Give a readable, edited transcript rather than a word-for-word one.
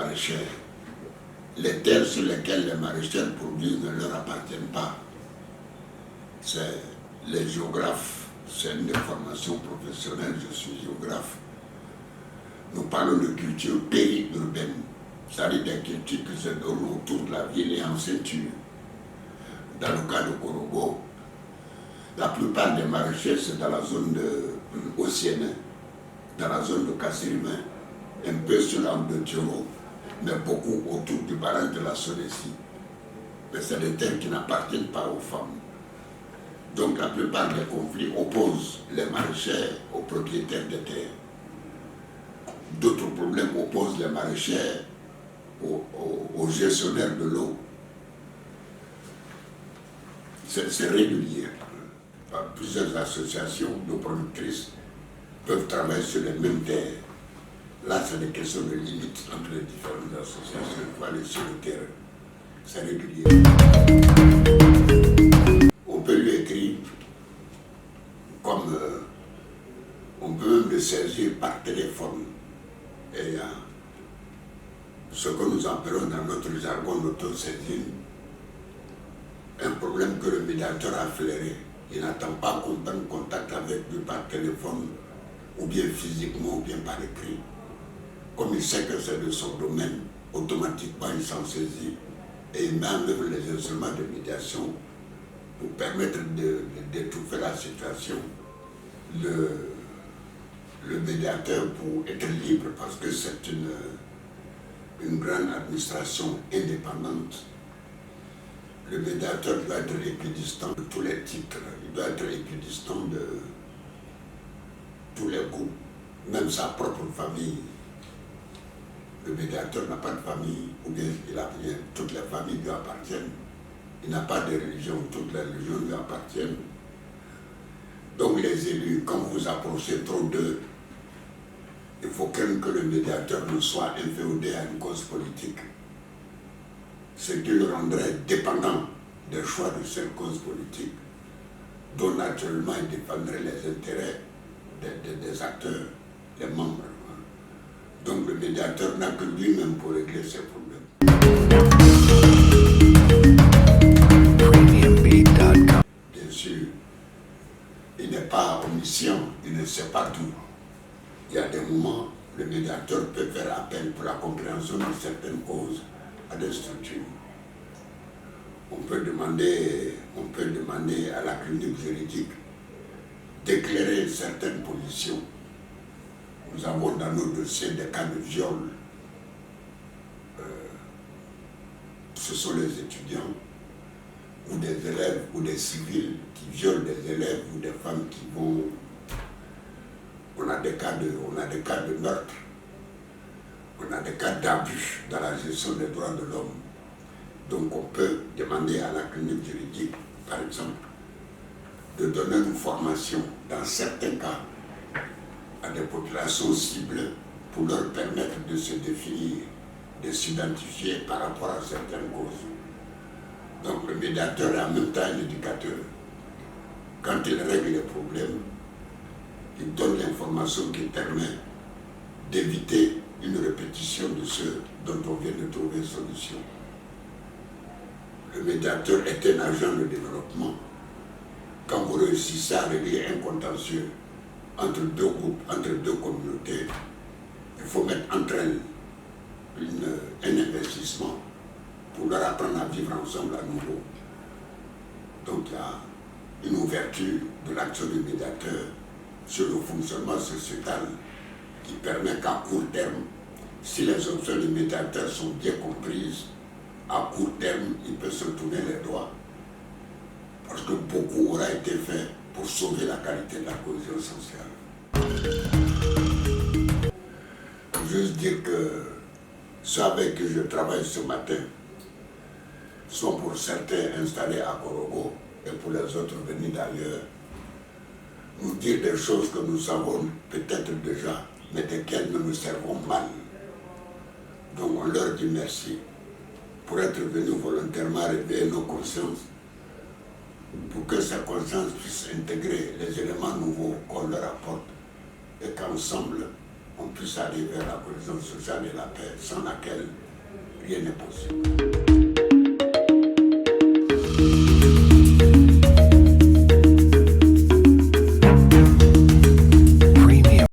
maraîchers. Les terres sur lesquelles les maraîchers produisent ne leur appartiennent pas. C'est les géographes, c'est une formation professionnelle, je suis géographe. Nous parlons de culture périurbaine, c'est-à-dire des cultures qui se donnent autour de la ville et en ceinture. Dans le cas de Korogo, la plupart des maraîchers, c'est dans la zone de Océane, dans la zone de Kassirima, un peu sur l'angle de Tiro, mais beaucoup autour du barrage de la Sonessi. Mais c'est des terres qui n'appartiennent pas aux femmes. Donc la plupart des conflits opposent les maraîchers aux propriétaires des terres. D'autres problèmes opposent les maraîchers aux gestionnaires de l'eau. C'est régulier. Plusieurs associations de productrices peuvent travailler sur les mêmes terres. Là, c'est des questions de limite entre les différentes associations. Il faut aller sur le terrain. C'est régulier. On peut lui écrire comme on peut même le saisir par téléphone. Et il y a ce que nous appelons dans notre jargon d'autosaisine, un problème que le médiateur a flairé. Il n'attend pas qu'on prenne contact avec lui par téléphone, ou bien physiquement, ou bien par écrit. Comme il sait que c'est de son domaine, automatiquement il s'en saisit et il met en œuvre les instruments de médiation pour permettre d'étouffer la situation. Le médiateur, pour être libre, parce que c'est une grande administration indépendante, le médiateur doit être équidistant de tous les titres, il doit être équidistant de tous les groupes, même sa propre famille. Le médiateur n'a pas de famille, ou bien il a rien, toutes les familles lui appartiennent. Il n'a pas de religion, toutes les religions lui appartiennent. Donc les élus, quand vous approchez trop d'eux, il faut que le médiateur ne soit inféodé à une cause politique. Ce qui le rendrait dépendant des choix de cette cause politique, dont naturellement il défendrait les intérêts des acteurs, les membres. Donc le médiateur n'a que lui-même pour régler ses problèmes. Bien sûr, il n'est pas omniscient, il ne sait pas tout. Il y a des moments, le médiateur peut faire appel pour la compréhension de certaines causes à des structures. On peut demander à la clinique juridique d'éclairer certaines positions. Nous avons dans nos dossiers des cas de viol. Ce sont les étudiants ou des élèves ou des civils qui violent des élèves ou des femmes qui vont... On a des cas de meurtre, on a des cas d'abus dans la gestion des droits de l'homme. Donc on peut demander à la clinique juridique, par exemple, de donner une formation, dans certains cas, à des populations cibles pour leur permettre de se définir, de s'identifier par rapport à certaines causes. Donc le médiateur est en même temps un éducateur. Quand il règle les problèmes, il donne l'information qui permet d'éviter une répétition de ce dont on vient de trouver une solution. Le médiateur est un agent de développement. Quand vous réussissez à régler un contentieux entre deux groupes, entre deux communautés, il faut mettre entre elles un investissement pour leur apprendre à vivre ensemble à nouveau. Donc il y a une ouverture de l'action du médiateur sur le fonctionnement sociétal qui permet qu'à court terme, si les options du médiateur sont bien comprises, à court terme, il peut se tourner les doigts. Parce que beaucoup aura été fait pour sauver la qualité de la cohésion sociale. Juste dire que ceux avec qui je travaille ce matin sont pour certains installés à Korogo et pour les autres venus d'ailleurs, nous dire des choses que nous savons peut-être déjà, mais desquelles nous nous servons mal. Donc on leur dit merci pour être venus volontairement réveiller nos consciences, pour que ces consciences puissent intégrer les éléments nouveaux qu'on leur apporte et qu'ensemble, on puisse arriver à la cohésion sociale et la paix, sans laquelle rien n'est possible.